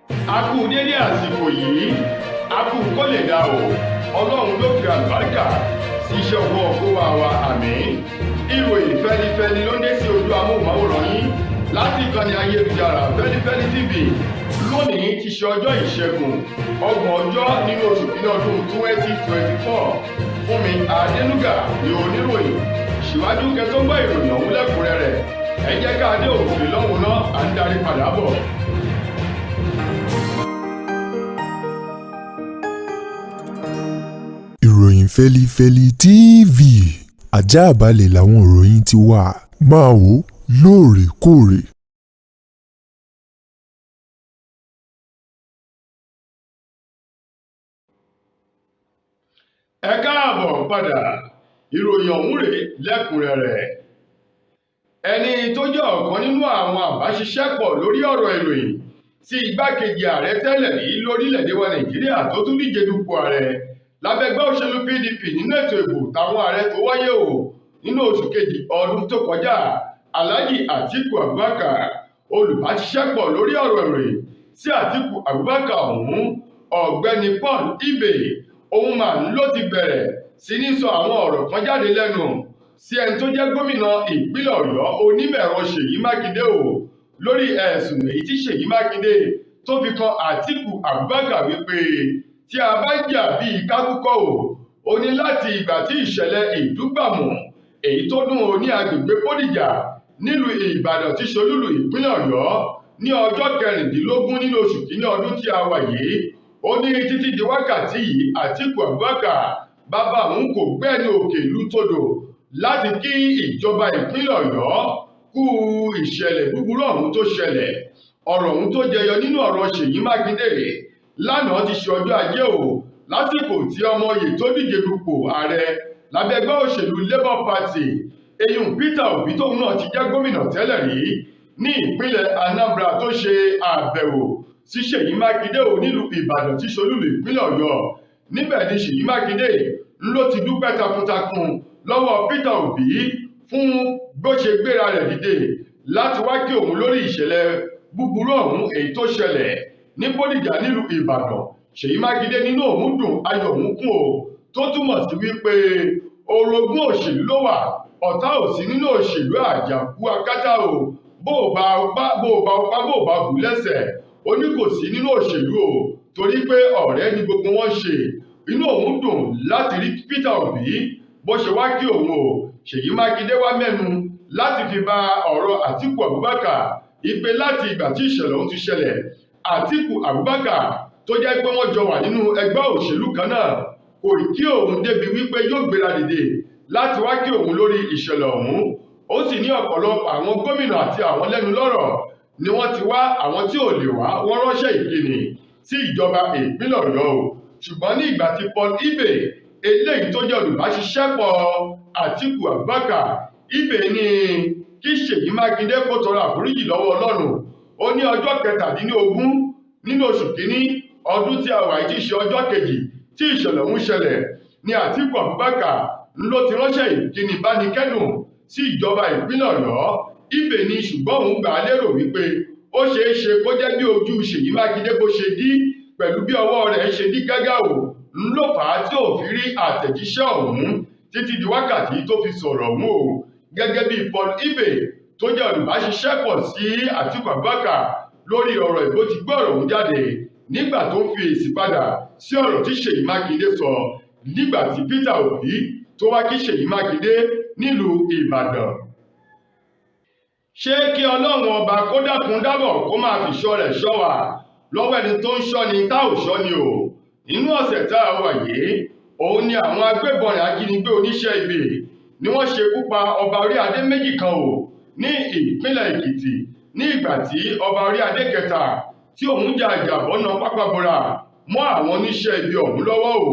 A kú dédé àsìkò yìí, a kú kó lè dá o, Ọlọ́run ló fi àlùbáríkà sí iṣẹ́ ọwọ́ ọgọ́wà wa àmín. Ìròyìn fẹ́lifẹ́li ló ń dé sí ojú amóhùnmáwòrán yín láti ìkànnì ayélujára Feli-feli TV. Lónìí ti ṣe ọjọ́ ìṣẹ́gun 30 nínú oṣù kìíní ọdún 2024. Fúnmi Adénúgà ni oníròyìn. Síwájú kẹ́tọ́ gbọ́ ìròyìn ọ̀hún lẹ́kùnrẹ́rẹ́, ẹ jẹ́ ká dé òkè lọ́hùn náà, à ń darí padà bọ̀. Ìròyìn Feli-feli TV àjààbálẹ̀ làwọn ìròyìn ti wà, máa wò lóòrèkóòrè. Ẹ káàbọ̀ padà, ìròyìn ọ̀hún rèé lẹ́kùnrẹ́rẹ́. Ẹni tó jẹ́ ọ̀kan nínú àwọn àbáṣiṣẹ́pọ̀ lórí ọ̀rọ̀ ìròyìn sí igbákejì ààrẹ tẹ́lẹ̀ rí lórílẹ̀‐èdè wa Nàìjíríà tó tún díje dupò ààrẹ lábẹ́gbẹ́ òṣèlú PDP nínú ètò ìbò táwọn ààrẹ tó wáyé o nínú oṣù kejì ọdún tó kọjá, Alhaji Atiku Abubakar, olùbáṣiṣẹ́pọ̀ lórí ọ̀rọ̀ ìròyìn sí Atiku Abubakar ọ̀hún, ọ̀gbẹ́ni Paul Ibe, òun mà ló ti bẹ̀rẹ̀ sí ní sọ àwọn ọ̀rọ̀ kan jáde lẹ́nu sí ẹni tó jẹ́ gómìnà ìpínlẹ̀ Ọ̀yọ́ onímọ̀-ẹ̀rọ Ṣèyí Mákindé o lórí ẹ̀sùn èyí tí Ṣèyí Mákindé tó fi kan Atiku Abubakar wípé tí a bá jà bíi kákúkọ ó ní láti ìgbà tí ìṣẹ̀lẹ̀ ìdúgbàmù èyí tó dún o ní agbègbè Bódìjà nílùú Ìbàdàn tí ṣolúlù ìpínlẹ̀ Ọ̀yọ́ ní ọjọ́ 16 nínú oṣù kìíní ọdún tí a wà yìí, ó ní títí di wákàtí yìí Atiku Abubakar bàbá òun kò gbẹ́ni òkè ìlú todò láti kí ìjọba ìpínlẹ̀ Ọ̀yọ́ kú ìṣẹ̀lẹ̀ búburú ọ̀hún tó ṣẹlẹ̀. Ọ̀rọ̀ ọ̀hún tó jẹyọ nínú ọ̀rọ̀ Ṣèyí Mákindé lánàá ti ṣe ọjọ́ ajé o lásìkò tí ọmọ oyè tó díje dupò ààrẹ lábẹ́gbẹ́ òṣèlú Labour Party eyín Peter Obi tóun náà ti jẹ́ gómìnà tẹ́lẹ̀ rí ní ìpínlẹ̀ Anambra tó ṣe àbẹ̀wò sí Ṣèyí Mákindé o nílùú Ìbàdàn tí ṣolúlù ìpínlẹ̀ Ọ̀yọ́. Níbẹ̀ ni Ṣèyí Mákindé ló ti dúpẹ́ takuntakun lọ́wọ́ Peter Obi fún bó ṣe gbéra rẹ̀ dìde láti wá kí òun lórí ìṣẹ̀lẹ̀ búburú ọ̀hún èyí tó ṣẹlẹ̀ ní Bódìjà nílùú Ìbàdàn. Ṣèyí Mákindé nínú òun dùn, ayọ̀ òun kún o, tó túmọ̀ sí wípé orogún òṣèlú ló wà, ọ̀tá ò sí nínú òṣèlú, àjàkú akátá o, bó o bá bù lẹ́sẹ̀ ó ní kò sí nínú òṣèlú o, torí pé ọ̀rẹ́ ni gbogbo wọn ṣe. Inú òun dùn láti rí Peter Obi bó ṣe wá kí òun o. Ṣèyí Mákindé wá mẹ́nu láti fi bá ọ̀rọ̀ Atiku Abubakar ìpè láti ìgbà tí ìṣẹ̀lẹ̀ ọ̀hún ti ṣẹlẹ̀. Atiku Abubakar tó jẹ́ pé wọ́n jọ wà nínú ẹgbẹ́ òṣèlú kan náà kò kí òun débi wípé yóò gbéra dìde láti wá kí òun lórí ìṣẹ̀lẹ̀ ọ̀hún. Ó sì ní ọ̀pọ̀lọpọ̀ àwọn gómìnà àti àwọn lẹ́nu lọ́rọ̀ ni wọ́n ti wá, àwọn tí ò lè wá wọ́n ránṣẹ́ ìkíni sí ìjọba ìpínlẹ̀ Ọ̀yọ́ o. Ṣùgbọ́n ní ìgbà tí Paul Ibe eléyìí tó jẹ́ olùbáṣiṣẹ́pọ̀ Atiku Abubakar, Ibe ní kí Ṣèyí Mákindé kó tọrọ àforíjì lọ́wọ́ Ọlọ́run. Ó ní ọjọ́ 17 nínú oṣù kìíní ọdún tí a wà yìí ti ṣe ọjọ́ kejì tí ìṣẹ̀lẹ̀ ọ̀hún ṣẹlẹ̀ ní Atiku Abubakar ló ti ránṣẹ́ ìkíni bánikẹ́dùn sí ìjọba ìpínlẹ̀ Ọ̀yọ́. Ibe ní ṣùgbọ́n òun gbà á lérò wípé ó ṣeé ṣe kó jẹ́ bí ojú Ṣèyí Mákindé bó ṣe dí pẹ̀lú bí ọwọ́ rẹ̀ ṣe dí gágá o ló fà á tí ò fi rí àtẹ̀jíṣẹ́ ọ̀hún títí di wákàtí tó fi sọ̀rọ̀ ọ̀hún o. Gẹ́gẹ́ bí Paul Ibe tó jẹ́ olùbáṣiṣẹ́pọ̀ sí Atiku Abubakar lórí ọ̀rọ̀ ìbò ti gbọ́ ọ̀rọ̀ ọ̀hún jáde nígbà tó ń fi èsì padà sí ọ̀rọ̀ tí Ṣèyí Mákindé sọ nígbà tí Peter Obi tó wá kí Ṣèyí Mákindé nílùú Ìbàdàn. Ṣé kí Ọlọ́run ọba kó dákun dábọ̀ kó máa fi ṣọ́ rẹ̀ ṣọ́ wa lọ́wọ́ ẹni tó ń ṣọ́ ni tá ò ṣọ́ ni o. Nínú ọ̀sẹ̀ tá a wà yìí òun ni àwọn agbébọn ajínigbé oníṣẹ́ ibi ni wọ́n ṣekú pa ọba orí adé méjì kan o ní ìpínlẹ̀ Èkìtì ní ìgbà tí ọba orí adé kẹta tí òun jà àjàbọ́nà pápábọ́ra mọ́ àwọn oníṣẹ́ ibi ọ̀hún lọ́wọ́ o.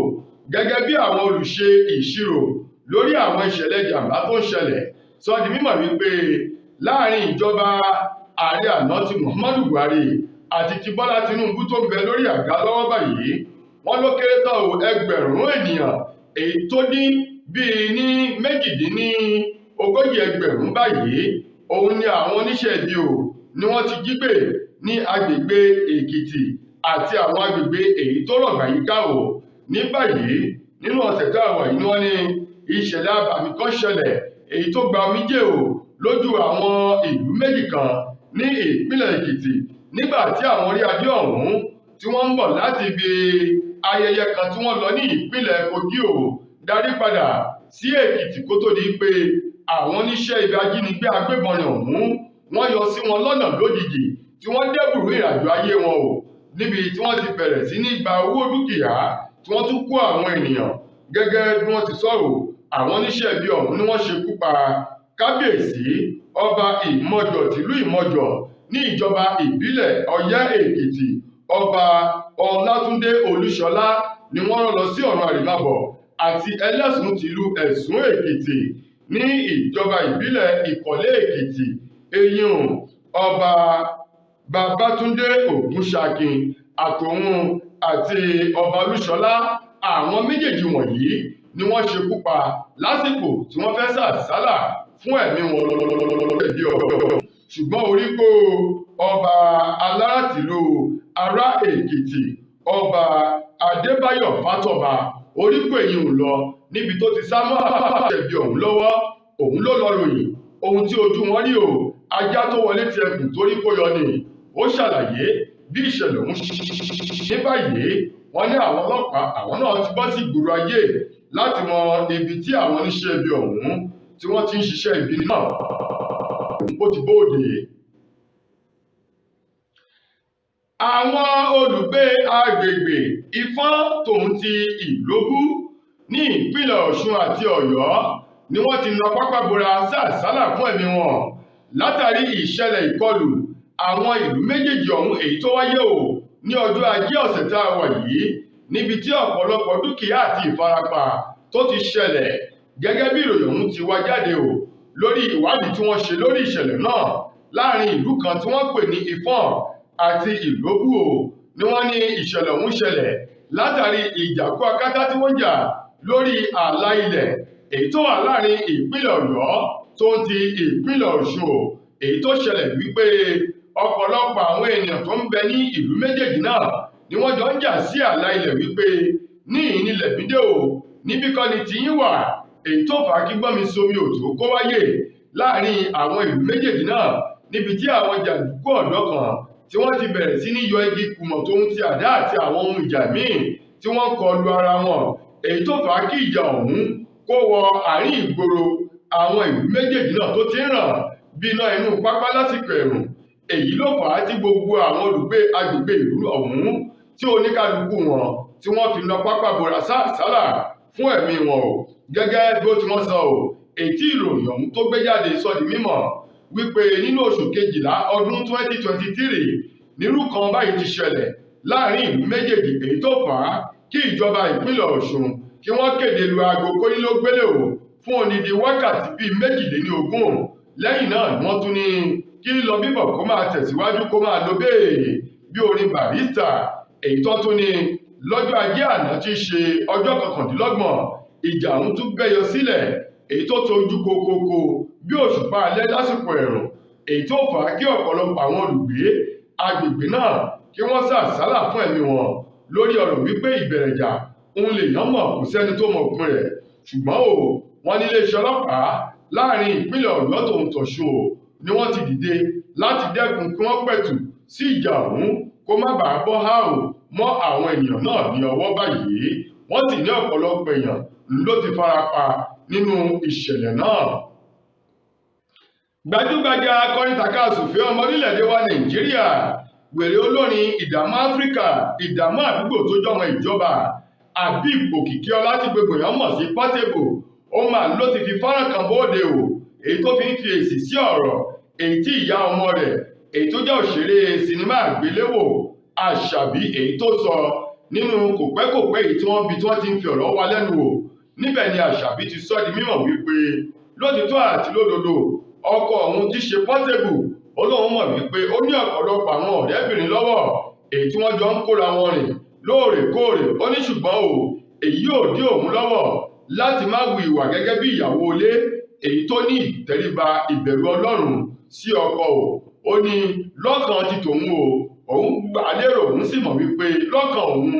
Gẹ́gẹ́ bí àwọn olùṣe ìṣirò lórí àwọn ìṣẹ̀lẹ̀ jàǹbá tó ń ṣẹlẹ̀ sọ di mímọ̀ wípé láàrin ìjọba ààrẹ àná ti Muhammadu Buhari àti ti Bọ́lá Tinubu tó ń bẹ lórí àga lọ́wọ́ báyìí, wọ́n ló kéré tán o ẹgbẹ̀rún ènìyàn èyí tó dín bíi ní 38 báyìí òun ni àwọn oníṣẹ́ ibi o ni wọ́n ti jí gbé ní agbègbè Èkìtì àti àwọn agbègbè èyí tó rọ̀gbà yíká o. Ní báyìí nínú ọ̀sẹ̀ tá a wà yìí ni wọ́n ní ìṣẹ̀lẹ̀ abàmì kan ṣẹlẹ̀ èyí tó gba omijé o lójú àwọn ìlú méjì kan ní ìpínlẹ̀ Èkìtì nígbà tí àwọn orí adé ọ̀hún tí wọ́n ń bọ̀ láti ibi ayẹyẹ kan tí wọ́n lọ ní ìpínlẹ̀ Kogi o darí padà sí Èkìtì kó tó di pé àwọn oníṣẹ́ ibi ajínigbé agbébọn ọ̀hún wọ́n yọ sí wọn lọ́nà lójijì tí wọ́n dẹ́bùrú ìrìnàjò ayé wọn o níbi tí wọ́n ti bẹ̀rẹ̀ sí ní gba owó dúkìá tí wọ́n tún kó àwọn ènìyàn gẹ́gẹ́ bí wọ́n ti sọ̀rọ̀ àwọn oníṣẹ́ ibi ọ̀hún ni wọ́n ṣekú pa kábíyèsí ọba ìmọ̀jọ̀ tìlú ìmọ̀jọ̀ ní ìjọba ìbílẹ̀ Ọ̀yẹ́ Èkìtì ọba Ọlátúndé Olúṣọlá ni wọ́n rán lọ sí ọ̀run àrèmábọ̀ àti ẹlẹ́sùn tìlú Ẹ̀sùn Èkìtì ní ìjọba ìbílẹ̀ Ìkọ̀lé Èkìtì eyín ọba Babátúndé Ògúnṣakin àtòun àti ọba Olúṣọlá àwọn méjèèjì wọ̀nyí ni wọ́n ṣekú pa lásìkò tí wọ́n fẹ́ sàsálà fún ẹ̀mí wọn lọ́lọ́lọ́lọ́lọ́lọ́lọ́lọ́lọ́lọ́ ṣùgbọ́n orí kó ọba aláràtìlú ará Èkìtì ọba Adébáyọ̀ Fátọ́ba orí kó èyí ń lọ níbi tó ti sá mọ́ àṣẹbí ọ̀hún lọ́wọ́ òun ló lọ ròyìn ohun tí ojú wọn rí o ajá tó wọlé ti ẹkùn torí kó yọ ni ó ṣàlàyé bí ìṣẹ̀lẹ̀ ọ̀hún ṣe báyìí wọ́n ní àwọn ọlọ́pàá àwọn náà ti bọ́ sí ìgboro ayé láti mọ ibi tí àwọn oníṣẹ́ ibi ọ̀hún tí wọ́n ti ń ṣiṣẹ́ ibi náà ó ti bóde. Àwọn olùgbé agbègbè Ifọ̀n tòun ti Ìlóbù ní ìpínlẹ̀ Ọ̀ṣun àti Ọ̀yọ́ ni wọ́n ti na pápá bora sàsálà fún ẹ̀mí wọn látàrí ìṣẹ̀lẹ̀ ìkọlù àwọn ìlú méjèèjì ọ̀hún èyí tó wáyé o ní ọjọ́ ajé ọ̀sẹ̀ tá a wà yìí níbi tí ọ̀pọ̀lọpọ̀ dúkìá àti ìfarapa tó ti ṣẹlẹ̀ gẹ́gẹ́ bí ìròyìn ọ̀hún ti wá jáde o lórí ìwádìí tí wọ́n ṣe lórí ìṣẹ̀lẹ̀ náà láàrin ìlú kan tí wọ́n pè ní Ifọ̀n àti Ìlóbù o ni wọ́n ní ìṣẹ̀lẹ̀ ọ̀hún ṣẹlẹ̀ látàrí ìjàkú akátá tí wọ́n jà lórí ààlà ilẹ̀ èyí tó wà láàrin ìpínlẹ̀ Ọ̀yọ́ tó ń ti ìpínlẹ̀ Ọ̀ṣun o èyí tó ṣẹlẹ̀ wípé ọ̀pọ̀lọpọ̀ àwọn ènìyàn tó ń bẹ ní ìlú méjèèjì náà ni wọ́n jọ ń jà sí ààlà ilẹ̀ wípé ní ìnílẹ̀ bídé o níbí kọ́ ni tiyín wà èyí tó fà á kí gbọ́nmi somi òjò kó wáyé láàrin àwọn ìlú méjèèjì náà níbi tí àwọn jàǹdùkú ọ̀dọ́ kan tí wọ́n ti bẹ̀rẹ̀ sí ní yọ igi kùmọ̀ tó ń ti àdá àti àwọn ohun ìjà míì tí wọ́n kọlu ara wọn èyí tó fà á kí ìjà ọ̀hún kó wọ àárín ìgboro àwọn ìlú méjèèjì náà tó ti ń ràn bí iná inú pápá lásìkò ẹ̀rùn èyí ló fà á tí gbogbo àwọn olùgbé agbègbè ìlú ọ̀hún tí oníkálukú wọn tí wọ́n fi na pápá bora sàsálà fún ẹ̀mí wọn o gẹ́gẹ́ bí ó ti wọ́n sọ o ètí ìròyìn ọ̀hún tó gbé jáde sọ di mímọ̀ wípé nínú oṣù kejìlá ọdún 2023 nírú kan báyìí ti ṣẹlẹ̀ láàrin ìlú méjèèjì èyí tó fà á kí ìjọba ìpínlẹ̀ Ọ̀ṣun kí wọ́n kéde lu aago kónílógbélé o fún odidi wákàtí bíi 22 lẹ́yìn náà ni wọ́n tún ní kí lílọ bíbọ̀ kó máa tẹ̀síwájú kó máa lo bẹ́ẹ̀ bí orin Barrister èyí tó tún ní lọ́jọ́ ajé àná tí í ṣe ọjọ́ 29 ìjà ọ̀hún tún gbẹ́yọ sílẹ̀ èyí tó tojú kokoko bí òṣùpá alẹ́ lásìkò ẹ̀rùn èyí tó fà á kí ọ̀pọ̀lọpọ̀ àwọn olùgbé agbègbè náà kí wọ́n sàsálà fún ẹ̀mí wọn lórí ọ̀rọ̀ wípé ìbẹ̀rẹ̀ ìjà òun lè yán mọ̀ kò sẹ́ni tó mọ̀ òpin rẹ̀ ṣùgbọ́n o wọ́n ní iléeṣẹ́ ọlọ́pàá láàrin ìpínlẹ̀ Ọ̀yọ́ tòun tọ̀ṣun o ni wọ́n ti dìde láti dẹ́kun kí wọ́n pẹ̀tù sí ìjà ọ̀hún kó má bàa bọ́ háò mọ́ àwọn ènìyàn náà ní ọwọ́ báyìí wọ́n sì ní ọ̀pọ̀lọpọ̀ èèyàn ló ti farapa nínú ìṣẹ̀lẹ̀ náà. Gbajúgbajà akọrin tàkasùfé ọmọ orílẹ̀-èdè wa Nàìjíríà wèrè olórin ìdààmú Áfíríkà ìdààmú àdúgbò tó jọmọ ìjọba Habib Òkìkí ọlá tí gbogbo èèyàn mọ̀ sí Portable ó máa ló ti fi fọ́nrán kan bóde o èyí tó fi ń fi èsì sí ọ̀rọ̀ èyí tí ìyá ọmọ rẹ̀ èyí tó jẹ́ òṣèré sinimá àgbéléwò Àṣàbí èyí tó sọ nínú kòpẹ́kòpẹ́ èyí tí wọ́n ti ń fi ọ̀rọ̀ wá lẹ́nu wò níbẹ̀ ni Àṣàbí ti sọ di mímọ̀ wípé lótìtọ́ àti lódodo ọkọ òun ti ṣe Portable ó lóun mọ̀ wípé ó ní ọ̀pọ̀lọpọ̀ àwọn ọ̀rẹ́bìnrin lọ́wọ́ èyí tí wọ́n jọ ń kóra wọn rìn lóòrèkóòrè ó ní ṣùgbọ́n o èyí yóò dí òun lọ́wọ́ láti má wu ìwà gẹ́gẹ́ bí ìyàwó ilé èyí tó ní ìtẹríba ìbẹ̀rù Ọlọ́run sí ọkọ o ó ní lọ́kàn ti tòun o òun gbà lérò òun sì mọ̀ wípé lọ́kàn òun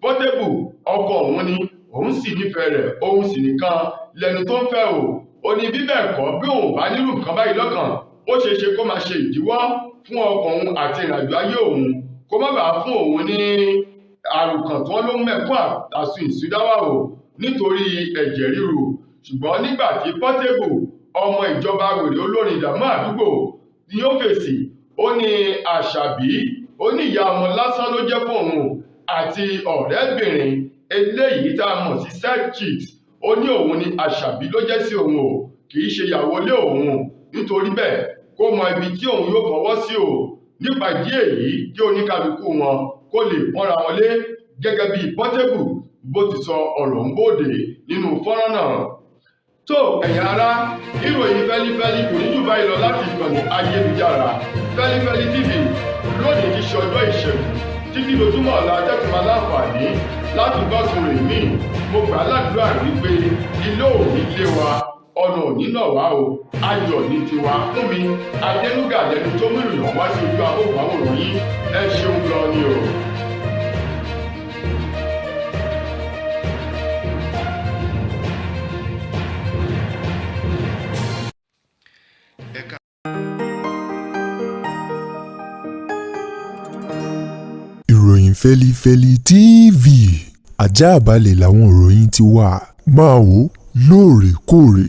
Portable ọkọ òun ni òun sì nífẹ̀ẹ́ rẹ̀ òun sì nìkan lẹ́nu tó ń fẹ́ o ó ní bí bẹ́ẹ̀ kọ́ bí òun bá nírú nǹkan báyìí lọ́kàn ó ṣeé ṣe kó máa ṣe ìdíwọ́ fún ọkọ òun àti ìrìnàjò ayé òun kó má bàa fún òun ní àrùkàn tí wọ́n ló ń mẹ́kún àsùn ìsúdáwà o nítorí ẹ̀jẹ̀ ríru ṣùgbọ́n nígbà tí Portable ọmọ ìjọba wèrè olórin ìdààmú àdúgbò ni ó fèsì ó ní Àṣàbí ó ní ìyá ọmọ lásán ló jẹ́ fún òun àti ọ̀rẹ́bìnrin eléyìí tá a mọ̀ sí side chicks ó ní òun ni Àṣàbí ló jẹ́ sí òun o kì í ṣe ìyàwó ilé òun nítorí bẹ́ẹ̀ kó mọ ibi tí òun yóò fọwọ́ sí o nípa ìdí èyí kí oníkálukú wọn kó lè pọ́nra wọn lé gẹ́gẹ́ bí Portable bó ti sọ ọ̀rọ̀ ń bòde nínú fọ́nrán náà. tó ẹ̀yin ará ìròyìn Feli-feli kò ní jù báyìí lọ láti ìkànnì ayélujára Feli-feli TV lónìí ti ṣe ọjọ́ ìṣẹ́gun títí lójúmọ́ ọ̀la tẹ́tùmá láǹfààní láti gbọ́sùn rè mí mo gbà ládùúrà wípé ilé òní lé wa ọ̀nà òní náà wá o ayọ̀ ní tiwa fún mi Adénúgà lẹnu tó mú ìrìnà wá sí ojú amóhùnmáwòrán yín ẹ ṣeun gan ni o. ìròyìn Feli-feli TV àjààbálẹ̀ làwọn ìròyìn ti wà máa wò lóòrèkóòrè.